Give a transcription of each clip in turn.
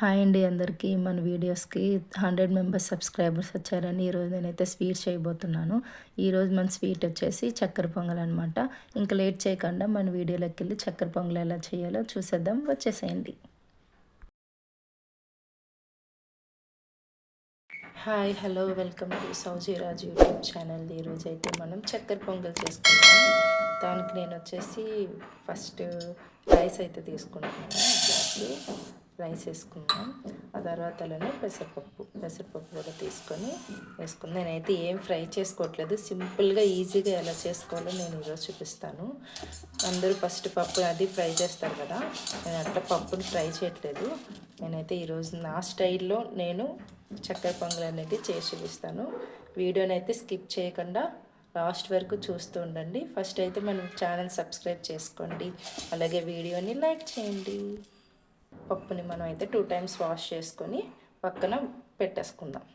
Hi అండి అందరికీ. మన వీడియోస్కి 100 మెంబర్స్ సబ్స్క్రైబర్స్ వచ్చారని ఈరోజు నేనైతే స్వీట్ చేయబోతున్నాను. ఈరోజు మన స్వీట్ వచ్చేసి చక్కెర పొంగల్ అనమాట. ఇంకా లేట్ చేయకుండా మన వీడియోలోకి వెళ్ళి చక్కెర పొంగల్ ఎలా చేయాలో చూసేద్దాం. వచ్చేసేయండి. Hi, hello, welcome to Saujiraj YouTube channel. ఈరోజు అయితే మనం చక్కెర పొంగల్ చేసుకుంటాం. దానికి నేను వచ్చేసి ఫస్ట్ రైస్ అయితే తీసుకుంటున్నాను. గ్లాస్లో రైస్ వేసుకుందాం. ఆ తర్వాత అలానే పెసరపప్పు కూడా తీసుకొని వేసుకుందాం. నేనైతే ఏం ఫ్రై చేసుకోవట్లేదు, సింపుల్గా ఈజీగా ఎలా చేసుకోవాలో నేను ఈరోజు చూపిస్తాను. అందరూ ఫస్ట్ పప్పు అది ఫ్రై చేస్తారు కదా, నేను అట్లా పప్పుని ఫ్రై చేయట్లేదు. నేనైతే ఈరోజు నా స్టైల్లో నేను చక్కెర పొంగల్ అనేది చేసి చూపిస్తాను. వీడియోని అయితే స్కిప్ చేయకుండా లాస్ట్ వరకు చూస్తూ ఉండండి. ఫస్ట్ అయితే మనం ఛానల్ సబ్స్క్రైబ్ చేసుకోండి, అలాగే వీడియోని లైక్ చేయండి. పప్పుని మనం అయితే 2 times వాష్ చేసుకొని పక్కన పెట్టేసుకుందాం.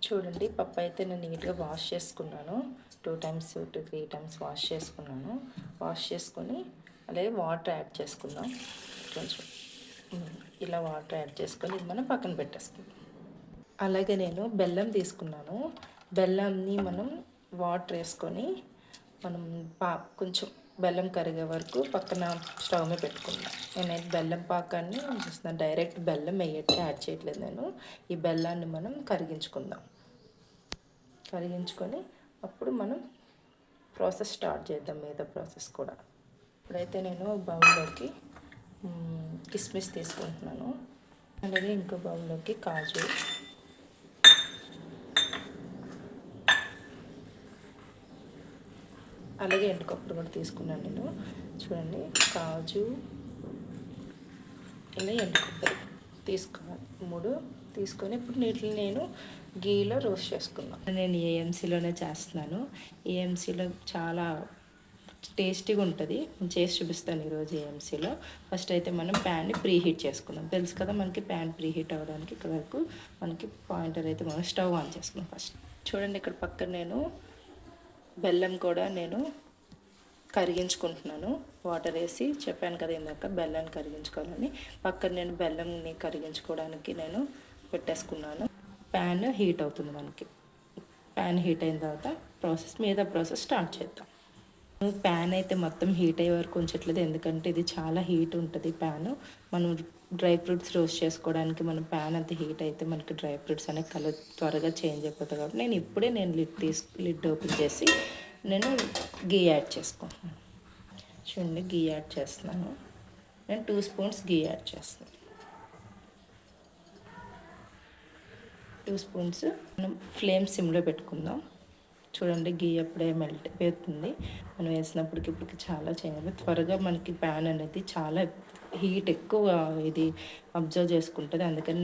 చూడండి, పప్పు అయితే నేను నీట్గా వాష్ చేసుకున్నాను. 2 times to 3 times వాష్ చేసుకున్నాను. వాష్ చేసుకొని అలాగే వాటర్ యాడ్ చేసుకుందాం. కొంచెం ఇలా వాటర్ యాడ్ చేసుకొని ఇది మనం పక్కన పెట్టేసుకుందాం. అలాగే నేను బెల్లం తీసుకున్నాను. బెల్లంని మనం వాటర్ వేసుకొని మనం కొంచెం బెల్లం కరిగే వరకు పక్కన స్టవ్ మీద పెట్టుకుందాం. నేనైతే బెల్లం పాకాన్ని చూస్తున్నాను, డైరెక్ట్ బెల్లం యాడ్ చేయట్లేదు నేను. ఈ బెల్లాన్ని మనం కరిగించుకొని అప్పుడు మనం ప్రాసెస్ స్టార్ట్ చేద్దాం, మిగతా ప్రాసెస్ కూడా. ఇప్పుడైతే నేను బౌల్లోకి కిస్మిస్ తీసుకుంటున్నాను. అలాగే ఇంకో బౌల్లోకి కాజు, అలాగే ఎండుకొబ్బరి కూడా తీసుకున్నాను నేను. చూడండి, కాజు ఇలా ఎండుకొబ్బరి తీసుకోవాలి. 3 తీసుకొని ఇప్పుడు నీటిని నేను గీలో రోస్ట్ చేసుకున్నాను. నేను ఏఎంసీలోనే చేస్తున్నాను. ఏఎంసీలో చాలా టేస్టీగా ఉంటుంది. నేను చేసి చూపిస్తాను ఈరోజు ఏఎంసీలో. ఫస్ట్ అయితే మనం ప్యాన్ని ప్రీ హీట్ చేసుకుందాం. తెలుసు కదా మనకి ప్యాన్ ప్రీ హీట్ అవ్వడానికి ఇక్కడ వరకు మనకి పాయింటర్ అయితే మనం స్టవ్ ఆన్ చేసుకున్నాం. ఫస్ట్ చూడండి, ఇక్కడ పక్కన నేను బెల్లం కూడా నేను కరిగించుకుంటున్నాను. వాటర్ వేసి చెప్పాను కదా ఇందాక బెల్లాన్ని కరిగించుకోవాలని. పక్కన నేను బెల్లంని కరిగించుకోవడానికి నేను పెట్టేసుకున్నాను. ప్యాన్ హీట్ అవుతుంది మనకి. ప్యాన్ హీట్ అయిన తర్వాత ప్రాసెస్ స్టార్ట్ చేద్దాం. ప్యాన్ అయితే మొత్తం హీట్ అయ్యే వరకు ఉంచట్లేదు, ఎందుకంటే ఇది చాలా హీట్ ఉంటుంది ప్యాన్. మనం డ్రై ఫ్రూట్స్ రోస్ట్ చేసుకోవడానికి మన ప్యాన్ అంత హీట్ అయితే మనకి డ్రై ఫ్రూట్స్ అనే కలర్ త్వరగా చేంజ్ అయిపోతుంది. కాబట్టి నేను లిడ్ ఓపెన్ చేసి నేను గీ యాడ్ చేసుకుంటున్నాను. చూడండి, గీ యాడ్ చేస్తున్నాను. నేను 2 spoons గీ యాడ్ చేస్తున్నాను. 2 spoons మనం ఫ్లేమ్ సిమ్లో పెట్టుకుందాం. చూడండి, గీ అప్పుడే మెల్ట్ అయిపోతుంది. మనం వేసినప్పటికి ఇప్పటికి చాలా చేయాలి. త్వరగా మనకి ప్యాన్ అనేది చాలా హీట్ ఎక్కువ ఇది అబ్జర్వ్ చేసుకుంటుంది. అందుకని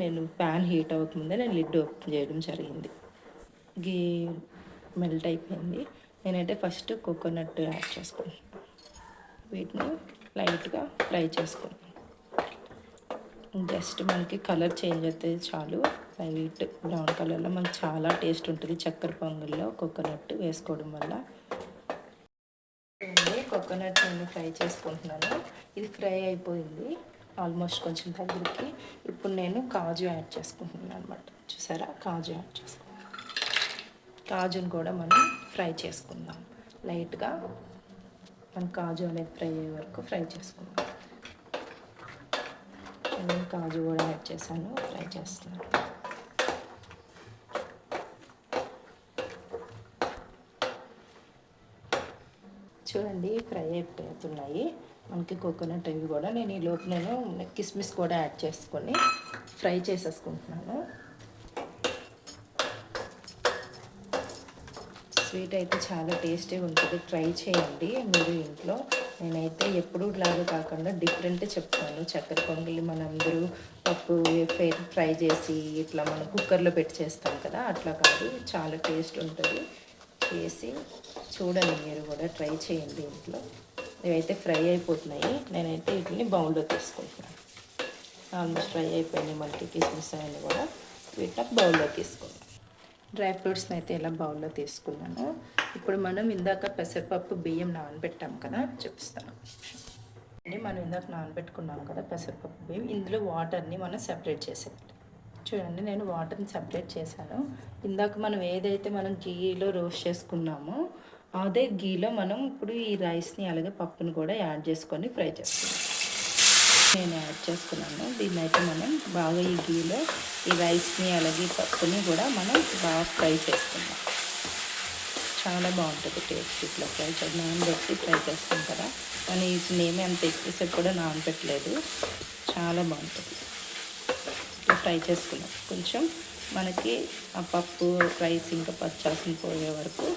నేను ప్యాన్ హీట్ అవుతుందే నేను లిడ్ ఓపెన్ చేయడం జరిగింది. గీ మెల్ట్ అయిపోయింది. నేనైతే ఫస్ట్ కోకోనట్ యాడ్ చేసుకుంటాను. వీటిని లైట్గా ఫ్రై చేసుకుంటాను. జస్ట్ మనకి కలర్ చేంజ్ అవుతుంది చాలు. లైట్ బ్రౌన్ కలర్లో మనకి చాలా టేస్ట్ ఉంటుంది చక్కెర పొంగల్లో కోకోనట్ వేసుకోవడం వల్ల. కోకోనట్ నేను ఫ్రై చేసుకుంటున్నాను. ఇది ఫ్రై అయిపోయింది ఆల్మోస్ట్ కొంచెం దగ్గరికి. ఇప్పుడు నేను కాజు యాడ్ చేసుకుంటున్నాను అనమాట. చూసారా, కాజు యాడ్ చేసుకుంటాను. కాజును కూడా మనం ఫ్రై చేసుకుందాం. లైట్గా మనం కాజు అనేది ఫ్రై అయ్యే వరకు ఫ్రై చేసుకుందాం. నేను కాజు కూడా యాడ్ చేశాను, ఫ్రై చేస్తున్నాను. చూడండి, ఫ్రై అయిపోతున్నాయి మనకి కోకోనట్ అవి కూడా. నేను ఈ లోపు నేను కిస్మిస్ కూడా యాడ్ చేసుకొని ఫ్రై చేసేసుకుంటున్నాను. స్వీట్ అయితే చాలా టేస్టీగా ఉంటుంది, ట్రై చేయండి మీరు ఇంట్లో. నేనైతే ఎప్పుడూ లాగా కాకుండా డిఫరెంట్ చెప్తాను. చక్కెర పొంగలి మనందరూ పప్పు ఫ్రై చేసి ఇట్లా మనం కుక్కర్లో పెట్టి చేస్తాం కదా, అట్లా కాదు, చాలా టేస్ట్ ఉంటుంది. చేసి చూడండి, మీరు కూడా ట్రై చేయండి ఇంట్లో. ఇవైతే ఫ్రై అయిపోతున్నాయి. నేనైతే వీటిని బౌల్లో తీసుకుంటున్నాను. ఆల్మోస్ట్ ఫ్రై అయిపోయినాయి మనకి కిస్మిస్ అవన్నీ కూడా. వీటిని బౌల్లో తీసుకుంటాను. డ్రై ఫ్రూట్స్ని అయితే ఇలా బౌల్లో తీసుకున్నాను. ఇప్పుడు మనం ఇందాక పెసరపప్పు బియ్యం నానబెట్టాం కదా, చూపిస్తాను. మనం ఇందాక నానబెట్టుకున్నాం కదా పెసరపప్పు బియ్యం, ఇందులో వాటర్ని మనం సెపరేట్ చేసేయాలి. చూడండి నేను వాటర్ని సెపరేట్ చేశాను. ఇందాక మనం ఏదైతే మనం గీలో రోస్ట్ చేసుకున్నామో అదే గీలో మనం ఇప్పుడు ఈ రైస్ని అలాగే పప్పుని కూడా యాడ్ చేసుకొని ఫ్రై చేసుకున్నాం. నేను యాడ్ చేసుకున్నాను. దీన్ని అయితే మనం బాగా ఈ గీలో ఈ రైస్ని అలాగే పప్పుని కూడా మనం బాగా ఫ్రై చేసుకున్నాం. చాలా బాగుంటుంది టేస్ట్. ఇట్లా నానబెట్టి ఫ్రై చేస్తాం కదా, కానీ నేనే అంత ఎక్కువసేపు కూడా నానబెట్టలేదు. చాలా బాగుంటుంది. ఇట్లా ఫ్రై చేసుకున్నాం. కొంచెం మనకి ఆ పప్పు రైస్ ఇంకా పచ్చాసన పోయే వరకు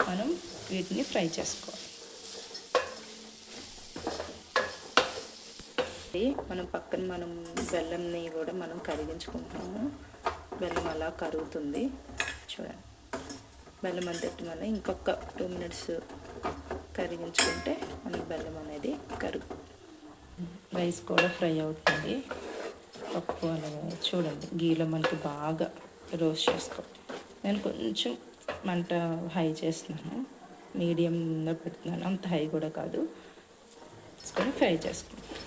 మనం వీటిని ఫ్రై చేసుకోవాలి. మనం పక్కన బెల్లంని కూడా మనం కరిగించుకుంటాము. బెల్లం అలా కరుగుతుంది చూడండి. బెల్లం అంతటి మనం ఇంకొక 2 minutes కరిగించుకుంటే మన బెల్లం అనేది రైస్ కూడా ఫ్రై అవుతుంది. పప్పు అలాగే చూడండి గీలో మనకి బాగా రోస్ట్ చేసుకోవాలి. నేను కొంచెం మంట హై చేస్తున్నాను, మీడియంలో పెడుతున్నాను, అంత హై కూడా కాదు. తీసుకొని ఫ్రై చేసుకుంటాం.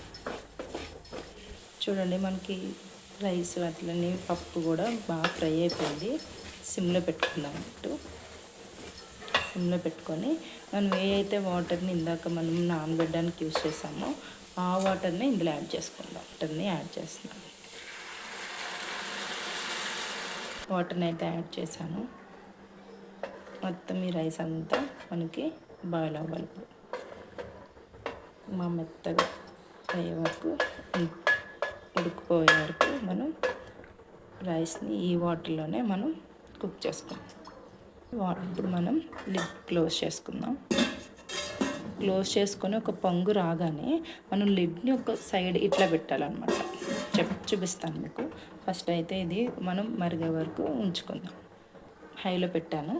చూడండి మనకి రైస్ అట్లనే పప్పు కూడా బాగా ఫ్రై అయిపోయింది. సిమ్లో పెట్టుకుందాం అన్నట్టు. సిమ్లో పెట్టుకొని మనం ఏదైతే వాటర్ని ఇందాక మనం నానబెట్టడానికి యూజ్ చేసామో ఆ వాటర్ని ఇందులో యాడ్ చేసుకుందాం. వాటర్ని యాడ్ చేస్తున్నాను. వాటర్ని అయితే యాడ్ చేశాను. మొత్తం ఈ రైస్ అంతా మనకి బాయిల్ అవ్వాలి. మా మెత్తగా అయ్యే వరకు, ఉడికిపోయే వరకు మనం రైస్ని ఈ వాటర్లోనే మనం కుక్ చేసుకుందాం. ఇప్పుడు మనం లిడ్ క్లోజ్ చేసుకుందాం. క్లోజ్ చేసుకొని ఒక పొంగు రాగానే మనం లిడ్ని ఒక సైడ్ ఇట్లా పెట్టాలన్నమాట. చూపిస్తాను మీకు. ఫస్ట్ అయితే ఇది మనం మరిగే వరకు ఉంచుకుందాం. హైలో పెట్టాను.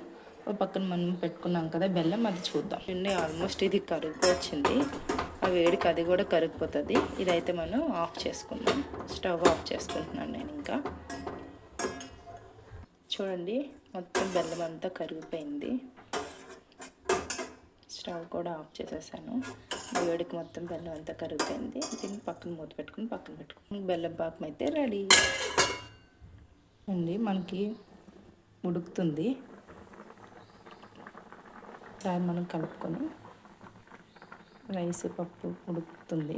ఒక పక్కన మనం పెట్టుకున్నాం కదా బెల్లం, అది చూద్దాం. ఆల్మోస్ట్ ఇది కరిగిపో వచ్చింది. ఆ వేడికి అది కూడా కరిగిపోతుంది. ఇదైతే మనం ఆఫ్ చేసుకుందాం. స్టవ్ ఆఫ్ చేసుకుంటున్నాను నేను. ఇంకా చూడండి మొత్తం బెల్లం అంతా కరిగిపోయింది. స్టవ్ కూడా ఆఫ్ చేసేసాను. వేడికి మొత్తం బెల్లం అంతా కరిగిపోయింది. దీన్ని పక్కన మూత పెట్టుకుని పక్కన పెట్టుకుని బెల్లం పాకం అయితే రెడీ అండి. మనకి ఉడుకుతుంది. ఒకసారి మనం కలుపుకొని రైస్ పప్పు ఉడుకుతుంది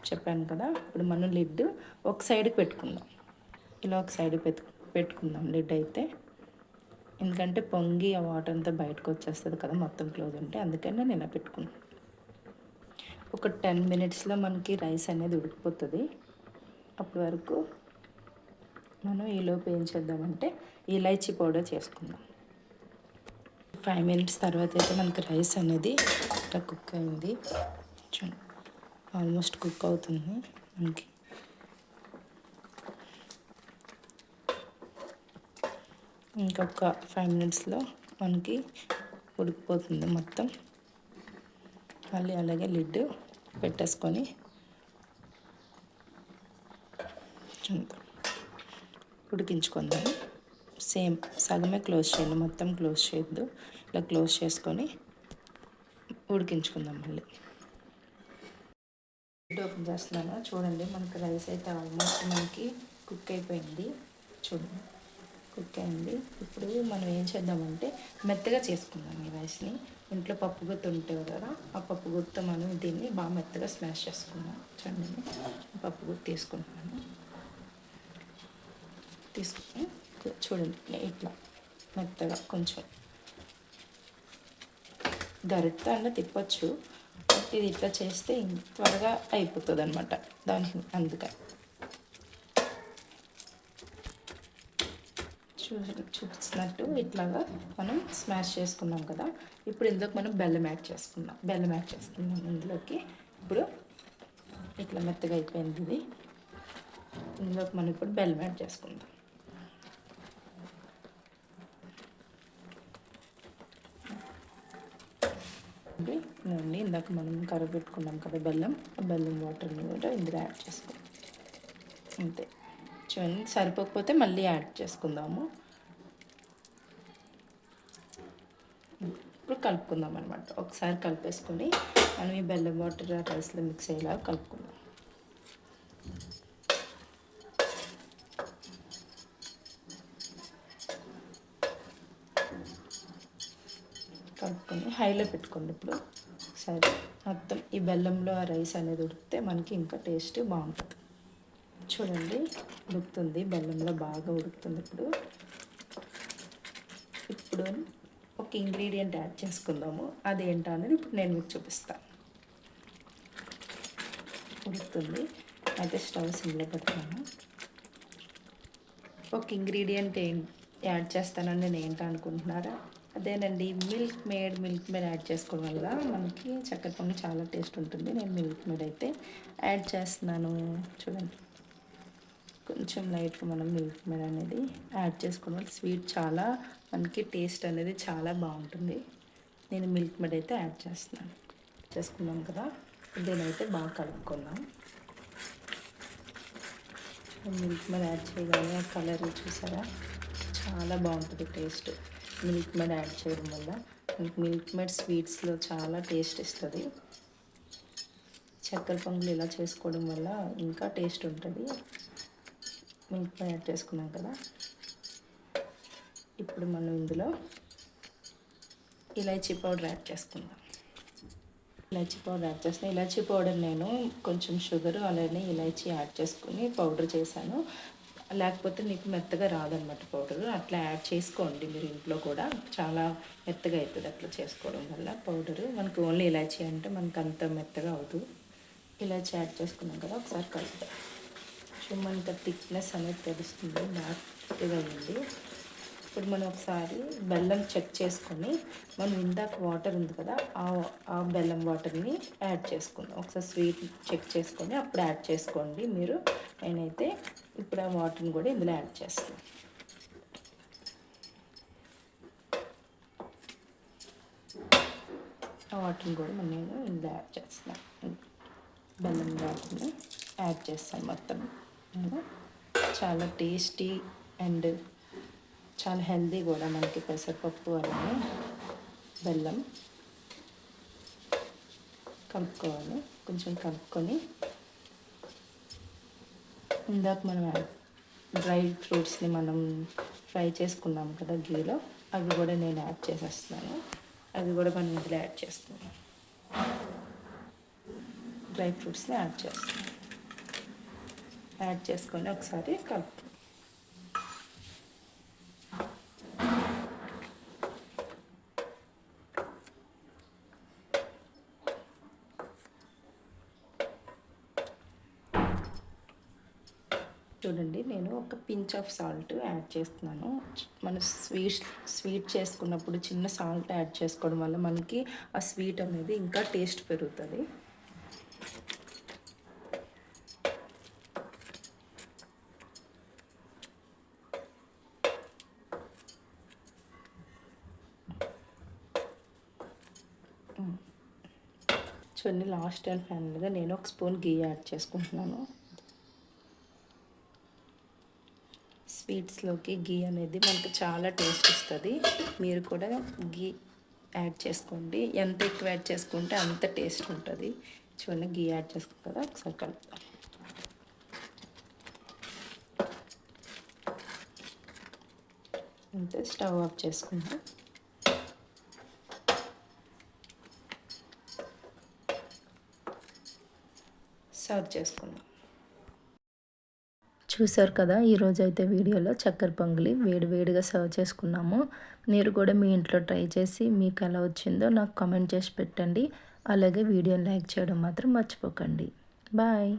చెప్పాను కదా. ఇప్పుడు మనం లిడ్ ఒక సైడ్కి పెట్టుకుందాం. ఇలా ఒక సైడ్ పెట్టుకుందాం లిడ్ అయితే. ఎందుకంటే పొంగి ఆ వాటర్ అంతా బయటకు వచ్చేస్తుంది కదా మొత్తం క్లోజ్ ఉంటే, అందుకని నేను ఇలా పెట్టుకున్నాను. ఒక 10 minutesలో మనకి రైస్ అనేది ఉడికిపోతుంది. అప్పటి వరకు మనం ఈలోపు ఏం చేద్దామంటే ఇలైచీ పౌడర్ చేసుకుందాం. 5 minutes తర్వాత అయితే మనకి రైస్ అనేది ఇట్లా కుక్ అయింది. ఆల్మోస్ట్ కుక్ అవుతుంది మనకి. ఇంకొక 5 minutesలో మనకి ఉడికిపోతుంది మొత్తం. మళ్ళీ అలాగే లిడ్ పెట్టేసుకొని ఉడికించుకుందాం. సేమ్ సగమే క్లోజ్ చేయండి, మొత్తం క్లోజ్ చేయొద్దు. ఇలా క్లోజ్ చేసుకొని ఉడికించుకుందాం. మళ్ళీ లిడ్ ఓపెన్ చేస్తున్నాను. చూడండి మనకి రైస్ అయితే ఆల్మోస్ట్ మనకి కుక్ అయిపోయింది. చూడండి కుక్ అయింది. ఇప్పుడు మనం ఏం చేద్దామంటే మెత్తగా చేసుకుందాం ఈ రైస్ని. ఇంట్లో పప్పు గుత్తి ఉంటుంది కదా, ఆ పప్పు గుత్తి మనం దీన్ని బాగా మెత్తగా స్మాష్ చేసుకుందాం. చూడండి పప్పు గుత్తి తీసుకుంటున్నాను. తీసుకుని చూడండి ఇట్లా మెత్తగా కొంచెం గరిటతో అలా తిప్పచ్చు. ఇది ఇట్లా చేస్తే త్వరగా అయిపోతుంది అనమాట దానికి. అందుకని చూపిస్తున్నట్టు ఇట్లాగా మనం స్మాష్ చేసుకున్నాం కదా. ఇప్పుడు ఇందులోకి మనం బెల్లం యాడ్ చేసుకుందాం ఇందులోకి. ఇప్పుడు ఇట్లా మెత్తగా అయిపోయింది ఇది. ఇందులోకి మనం ఇప్పుడు బెల్లం యాడ్ చేసుకుందాం. ఇందాక మనం కరగబెట్టుకున్నాం కదా బెల్లం, ఆ బెల్లం వాటర్ని కూడా ఇందులో యాడ్ చేసుకుందాం. అంతే. చూడండి సరిపోకపోతే మళ్ళీ యాడ్ చేసుకుందాము. ఇప్పుడు కలుపుకుందాం అనమాట. ఒకసారి కలిపేసుకొని మనం ఈ బెల్లం వాటర్ ఆ రైస్లో మిక్స్ అయ్యేలా కలుపుకుందాం. కలుపుకొని హైలో పెట్టుకోండి. ఇప్పుడు ఒకసారి మొత్తం ఈ బెల్లంలో ఆ రైస్ అనేది ఉడికితే మనకి ఇంకా టేస్ట్ బాగుంటుంది. చూడండి ఉడుకుతుంది, బెల్లంలో బాగా ఉడుకుతుంది. ఇప్పుడు ఒక ఇంగ్రీడియంట్ యాడ్ చేసుకుందాము. అదేంటో అనేది ఇప్పుడు నేను మీకు చూపిస్తాను. ఉడుకుతుంది, అయితే స్టవ్ సిమ్లో పెడతాను. ఒక ఇంగ్రీడియంట్ యాడ్ చేస్తానని నేను ఏంటో అనుకుంటున్నారా? అదేనండి, మిల్క్ మేడ్ యాడ్ చేసుకోవడం వల్ల మనకి చక్కెర పొంగల్ చాలా టేస్ట్ ఉంటుంది. నేను మిల్క్ మేడ్ అయితే యాడ్ చేస్తున్నాను. చూడండి, కొంచెం లైట్గా మనం మిల్క్ మేడ్ అనేది యాడ్ చేసుకోవడం వల్ల స్వీట్ చాలా మనకి టేస్ట్ అనేది చాలా బాగుంటుంది. నేను మిల్క్ మేడ్ అయితే యాడ్ చేస్తున్నాను. చేసుకున్నాం కదా, దీనైతే బాగా కలుపుకుందాం. మిల్క్ మేడ్ యాడ్ చేయగానే ఆ కలర్ చూసారా, చాలా బాగుంటుంది టేస్ట్. మిల్క్ మేడ్ యాడ్ చేయడం వల్ల మిల్క్ మేడ్ స్వీట్స్లో చాలా టేస్ట్ ఇస్తుంది. చక్కెర పొంగల్ ఇలా చేసుకోవడం వల్ల ఇంకా టేస్ట్ ఉంటుంది. మిల్క్ మేడ్ యాడ్ చేసుకున్నాం కదా, ఇప్పుడు మనం ఇందులో ఇలాచీ పౌడర్ యాడ్ చేసుకుందాం. ఇలాచీ పౌడర్ యాడ్ చేస్తాను. ఇలాచీ పౌడర్ నేను కొంచెం షుగర్ అలానే ఇలాచీ యాడ్ చేసుకుని పౌడర్ చేశాను. లేకపోతే మీకు మెత్తగా రాదనమాట పౌడరు. అట్లా యాడ్ చేసుకోండి మీరు ఇంట్లో కూడా, చాలా మెత్తగా అవుతుంది అట్లా చేసుకోవడం వల్ల. పౌడరు మనకు ఓన్లీ ఇలాచీ అంటే మనకు అంత మెత్తగా అవుతుంది. ఇలాచీ యాడ్ చేసుకున్నాం కదా, ఒకసారి కలుపుతాం. సో మనకి థిక్నెస్ అనేది తెలుస్తుంది, బాగా అయింది. ఇప్పుడు మనం ఒకసారి బెల్లం చెక్ చేసుకొని, మనం ఇందాక వాటర్ ఉంది కదా, ఆ బెల్లం వాటర్ని యాడ్ చేసుకుందాం. ఒకసారి స్వీట్ చెక్ చేసుకొని అప్పుడు యాడ్ చేసుకోండి మీరు. నేనైతే ఇప్పుడు ఆ వాటర్ని కూడా ఇందులో యాడ్ చేస్తాను. ఆ వాటర్ని కూడా నేను ఇందులో యాడ్ చేస్తున్నాను. బెల్లం వాటర్ని యాడ్ చేస్తాను మొత్తం. చాలా టేస్టీ అండ్ చాలా హెల్దీ కూడా మనకి పెసరపప్పు అలానే బెల్లం. కలుపుకోవాలి, కొంచెం కలుపుకొని ఇందాక మనం డ్రై ఫ్రూట్స్ని మనం ఫ్రై చేసుకున్నాం కదా గీలో, అవి కూడా నేను యాడ్ చేసేస్తున్నాను. అవి కూడా మనం ఇందులో యాడ్ చేసుకున్నాం. డ్రై ఫ్రూట్స్ని యాడ్ చేస్తున్నాను. యాడ్ చేసుకొని ఒకసారి కలుపు. చూడండి, నేను ఒక పించ్ ఆఫ్ సాల్ట్ యాడ్ చేస్తున్నాను. మనం స్వీట్ చేసుకున్నప్పుడు చిన్న సాల్ట్ యాడ్ చేసుకోవడం వల్ల మనకి ఆ స్వీట్ అనేది ఇంకా టేస్ట్ పెరుగుతుంది. చూడండి, లాస్ట్ అండ్ ఫైనల్గా నేను ఒక స్పూన్ గీ యాడ్ చేసుకుంటున్నాను. స్వీట్స్లోకి గీ అనేది మనకు చాలా టేస్ట్ ఇస్తుంది. మీరు కూడా గీ యాడ్ చేసుకోండి. ఎంత ఎక్కువ యాడ్ చేసుకుంటే అంత టేస్ట్ ఉంటుంది. చూడండి, గీ యాడ్ చేసుకుంటాం కదా, ఒకసారి కలుపుతాం. అంతే, స్టవ్ ఆఫ్ చేసుకుందాం. సర్వ్ చేసుకుందాం. చూసారు కదా, ఈరోజు అయితే వీడియోలో చక్కెర పొంగలి వేడివేడిగా సర్వ్ చేసుకున్నాము. మీరు కూడా మీ ఇంట్లో ట్రై చేసి మీకు ఎలా వచ్చిందో నాకు కామెంట్ చేసి పెట్టండి. అలాగే వీడియోని లైక్ చేయడం మాత్రం మర్చిపోకండి. బాయ్.